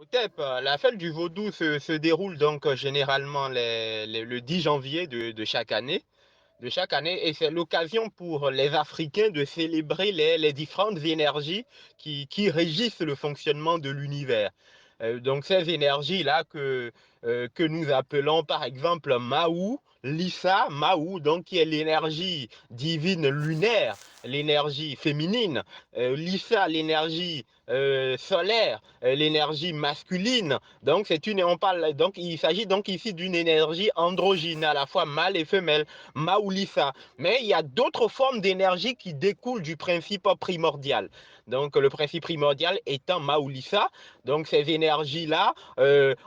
Hotep, la fête du Vaudou se déroule donc généralement le 10 janvier de chaque année. Et c'est l'occasion pour les Africains de célébrer les différentes énergies qui régissent le fonctionnement de l'univers. Donc ces énergies-là que nous appelons par exemple Maou, Lissa, Maou, donc qui est l'énergie divine lunaire, l'énergie féminine, Lissa, l'énergie solaire, l'énergie masculine. Donc on parle donc il s'agit donc ici d'une énergie androgyne, à la fois mâle et femelle. Maoulissa. Mais il y a d'autres formes d'énergie qui découlent du principe primordial. Donc le principe primordial étant Maoulissa. Donc ces énergies-là,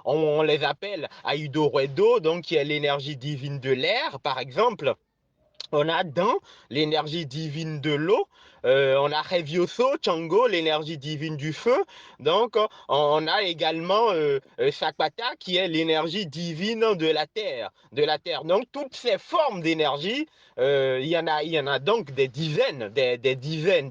on les appelle Aido Ruedo, donc qui est l'énergie divine de l'air, par exemple. On a dans l'énergie divine de l'eau, on a Revioso, Chango, l'énergie divine du feu. Donc, on a également Sakpata, qui est l'énergie divine de la terre, Donc, toutes ces formes d'énergie, il y en a donc des dizaines, et des dizaines,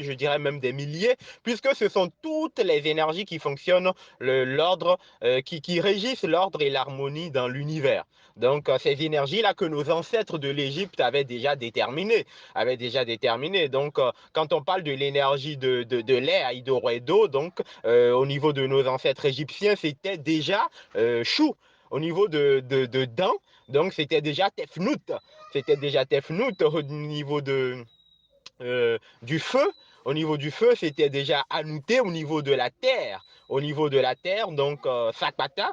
je dirais même des milliers, puisque ce sont toutes les énergies qui fonctionnent, l'ordre, qui régissent l'ordre et l'harmonie dans l'univers. Donc, ces énergies-là que nos ancêtres de l'Égypte avaient déjà déterminé. Donc, quand on parle de l'énergie de l'air, Hydro-Edo, donc, au niveau de nos ancêtres égyptiens, c'était déjà Chou. Au niveau de Dan, donc, c'était déjà Tefnout. C'était déjà Tefnout au niveau du feu. Au niveau du feu, c'était déjà Anouté au niveau de la terre. Au niveau de la terre, donc Sakpata,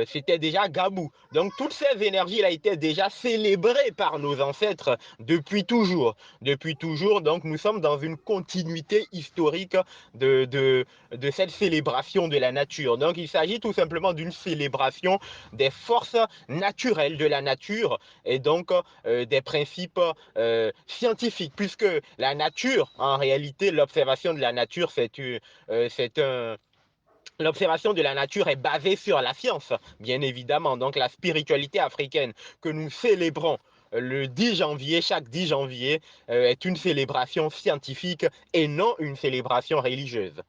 c'était déjà Gabou. Donc toutes ces énergies-là étaient déjà célébrées par nos ancêtres depuis toujours. Depuis toujours, donc nous sommes dans une continuité historique de, de, de cette célébration de la nature. Donc il s'agit tout simplement d'une célébration des forces naturelles de la nature et donc des principes scientifiques, puisque la nature, en réalité, l'observation de la nature, c'est un l'observation de la nature est basée sur la science, bien évidemment. Donc la spiritualité africaine que nous célébrons le 10 janvier, chaque 10 janvier, est une célébration scientifique et non une célébration religieuse.